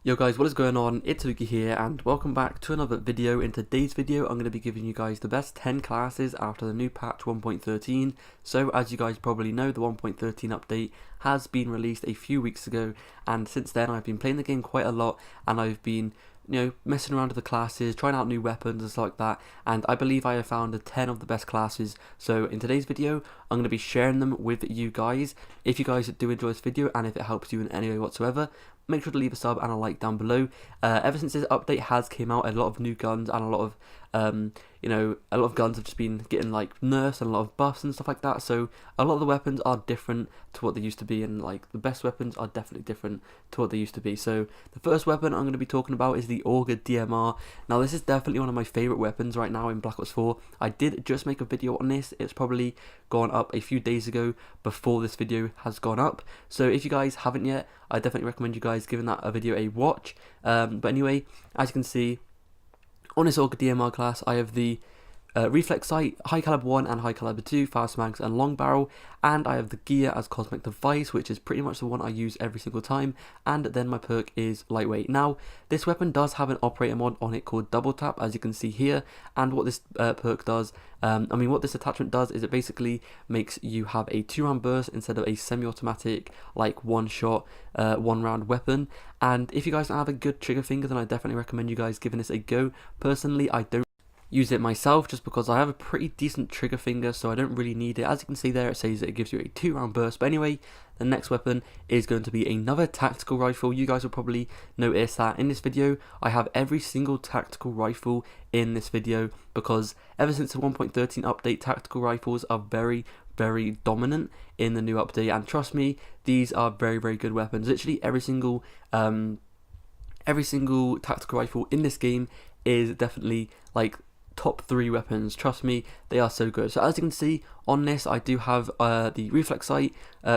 Yo guys, what is going on? It's Luki here and welcome back to another video. In today's video I'm going to be giving you guys the best 10 classes after the new patch 1.13. So as you guys probably know, the 1.13 update has been released a few weeks ago, and since then I've been playing the game quite a lot and I've been messing around with the classes, trying out new weapons and stuff like that, and I believe I have found 10 of the best classes. So in today's video I'm going to be sharing them with you guys. If you guys do enjoy this video and if it helps you in any way whatsoever, make sure to leave a sub and a like down below. Ever since this update has came out, a lot of new guns and a lot of a lot of guns have just been getting like nerfs and a lot of buffs and stuff like that. So a lot of the weapons are different to what they used to be, and like the best weapons are definitely different to what they used to be. So the first weapon I'm going to be talking about is the Auger DMR. Now this is definitely one of my favorite weapons right now in Black Ops 4. I did just make a video on this. It's probably gone up a few days ago before this video has gone up. So if you guys haven't yet, I definitely recommend you guys giving that a video a watch. But anyway, as you can see, on this Auger DMR class, I have the reflex sight, high caliber 1 and high caliber 2, fast mags and long barrel, and I have the gear as cosmic device, which is pretty much the one I use every single time, and then my perk is lightweight. Now this weapon does have an operator mod on it called double tap, as you can see here, and what this perk does, what this attachment does is it basically makes you have a 2-round burst instead of a semi-automatic like one shot 1-round weapon. And if you guys don't have a good trigger finger, then I definitely recommend you guys giving this a go. Personally, I don't use it myself just because I have a pretty decent trigger finger, so I don't really need it. As you can see there, it says that it gives you a 2-round burst. But anyway, the next weapon is going to be another tactical rifle. You guys will probably notice that in this video I have every single tactical rifle in this video, because ever since the 1.13 update, tactical rifles are very dominant in the new update, and trust me, these are very good weapons. Literally every single tactical rifle in this game is definitely like top 3 weapons. Trust me, they are so good. So as you can see on this, I do have the reflex sight,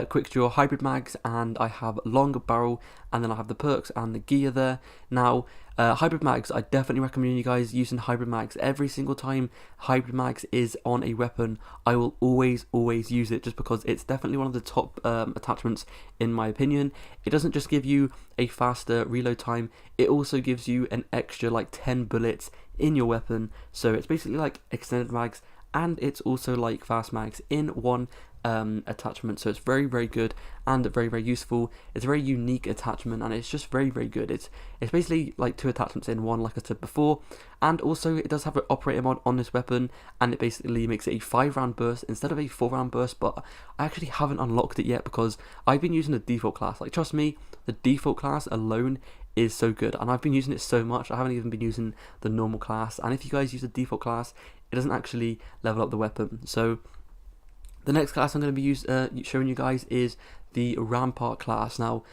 quick draw, hybrid mags, and I have longer barrel, and then I have the perks and the gear there. Now hybrid mags, I definitely recommend you guys using hybrid mags. Every single time hybrid mags is on a weapon, I will always use it, just because it's definitely one of the top attachments in my opinion. It doesn't just give you a faster reload time, it also gives you an extra like 10 bullets in your weapon. So it's basically like extended mags, and it's also like fast mags in one attachment. So it's very good and very useful. It's a very unique attachment, and it's just very good. It's basically like 2 attachments in one, like I said before. And also it does have an operator mod on this weapon, and it basically makes it a 5-round burst instead of a 4-round burst. But I actually haven't unlocked it yet because I've been using the default class. Like trust me, the default class alone is so good, and I've been using it so much. I haven't even been using the normal class, and if you guys use the default class, it doesn't actually level up the weapon. So the next class I'm going to be showing you guys is the Rampart class. Now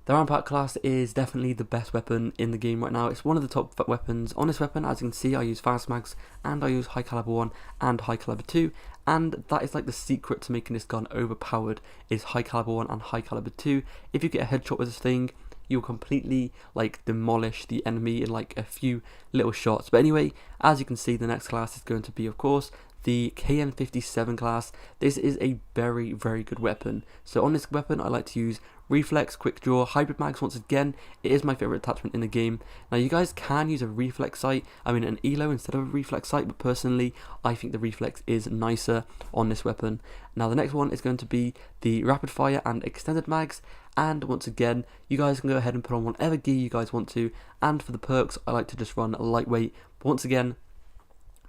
the Rampart class is definitely the best weapon in the game right now. It's one of the top weapons. On this weapon, as you can see, I use fast mags and I use high caliber 1 and high caliber 2, and that is like the secret to making this gun overpowered, is high caliber 1 and high caliber 2. If you get a headshot with this thing, you'll completely like demolish the enemy in like a few little shots. But anyway, as you can see, the next class is going to be, of course, the KN57 class. This is a very good weapon. So on this weapon, I like to use reflex, quick draw, hybrid mags. Once again, it is my favorite attachment in the game. Now you guys can use a reflex sight, an elo instead of a reflex sight, but personally I think the reflex is nicer on this weapon. Now the next one is going to be the rapid fire and extended mags, and once again you guys can go ahead and put on whatever gear you guys want to. And for the perks, I like to just run lightweight, but once again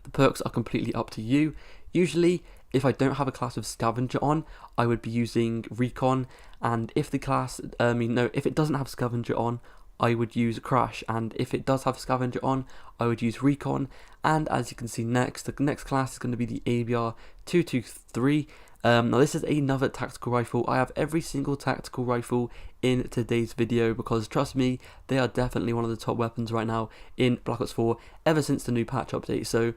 the perks are completely up to you. Usually if I don't have a class of scavenger on, I would be using recon, and if the class if it doesn't have scavenger on, I would use crash, and if it does have scavenger on, I would use recon. And as you can see next, the next class is going to be the ABR 223. Now this is another tactical rifle. I have every single tactical rifle in today's video because trust me, they are definitely one of the top weapons right now in Black Ops 4 ever since the new patch update. So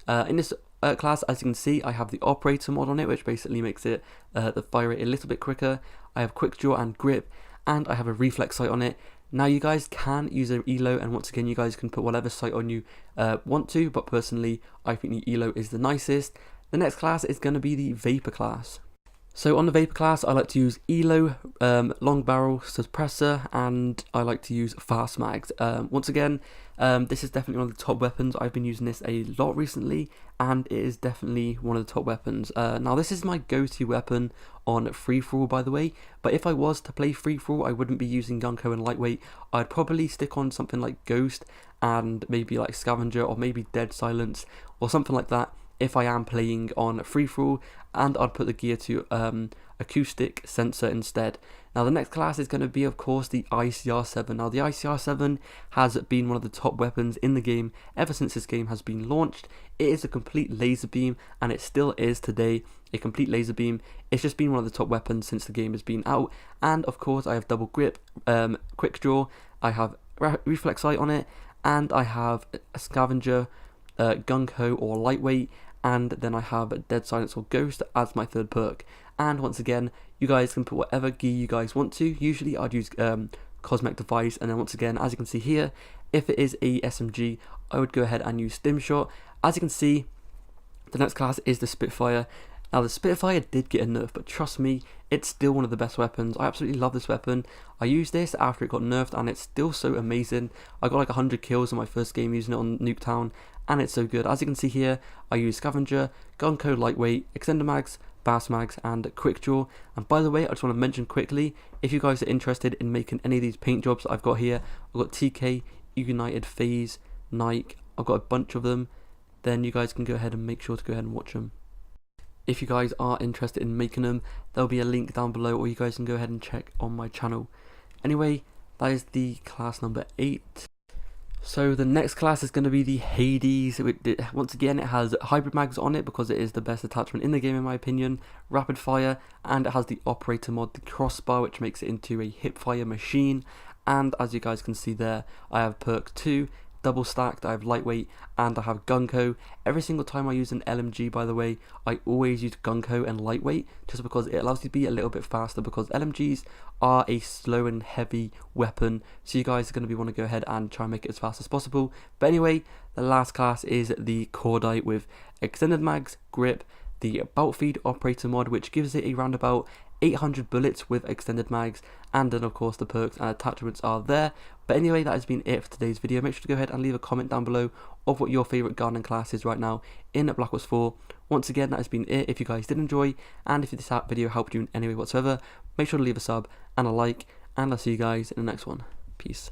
in this class, as you can see, I have the operator mod on it, which basically makes it the fire rate a little bit quicker. I have quick draw and grip, and I have a reflex sight on it. Now you guys can use an elo, and once again you guys can put whatever sight on you want to, but personally I think the elo is the nicest. The next class is going to be the Vapor class. So on the Vapor class, I like to use ELO, long barrel suppressor, and I like to use fast mags. Once again, this is definitely one of the top weapons. I've been using this a lot recently, and it is definitely one of the top weapons. Now this is my go-to weapon on free-for-all, by the way, but if I was to play free-for-all, I wouldn't be using Gunko and Lightweight. I'd probably stick on something like Ghost and maybe like Scavenger or maybe Dead Silence or something like that if I am playing on free-for-all, and I'd put the gear to acoustic sensor instead. Now the next class is going to be, of course, the ICR-7. Now the ICR-7 has been one of the top weapons in the game ever since this game has been launched. It is a complete laser beam, and it still is today a complete laser beam. It's just been one of the top weapons since the game has been out, and of course I have double grip, quick draw, I have reflex sight on it, and I have a Scavenger, Gunko or Lightweight, and then I have Dead Silence or Ghost as my third perk. And once again, you guys can put whatever gear you guys want to. Usually I'd use Cosmic Device, and then once again, as you can see here, if it is a SMG, I would go ahead and use Stim Shot. As you can see, the next class is the Spitfire. Now the Spitfire did get a nerf, but trust me, it's still one of the best weapons. I absolutely love this weapon. I used this after it got nerfed, and it's still so amazing. I got like 100 kills in my first game using it on Nuketown, and it's so good. As you can see here, I use Scavenger, Gunko Lightweight, Extender Mags, Fast Mags, and Quick Draw. And by the way, I just want to mention quickly, if you guys are interested in making any of these paint jobs that I've got here, I've got TK, United, FaZe, Nike, I've got a bunch of them, then you guys can go ahead and make sure to go ahead and watch them. If you guys are interested in making them, there'll be a link down below, or you guys can go ahead and check on my channel. Anyway, that is the class number 8. So the next class is going to be the Hades. Once again, it has hybrid mags on it because it is the best attachment in the game in my opinion, rapid fire, and it has the operator mod, the crossbar, which makes it into a hip fire machine. And as you guys can see there, I have perk 2, double stacked, I have Lightweight, and I have Gunko. Every single time I use an LMG, by the way, I always use Gunko and Lightweight, just because it allows you to be a little bit faster, because LMGs are a slow and heavy weapon, so you guys are going to want to go ahead and try and make it as fast as possible. But anyway, the last class is the Cordite with extended mags, grip, the bolt feed operator mod, which gives it a roundabout 800 bullets with extended mags, and then of course the perks and attachments are there. But anyway, that has been it for today's video. Make sure to go ahead and leave a comment down below of what your favourite gardening class is right now in Black Ops 4. Once again, that has been it. If you guys did enjoy, and if this video helped you in any way whatsoever, make sure to leave a sub and a like, and I'll see you guys in the next one. Peace.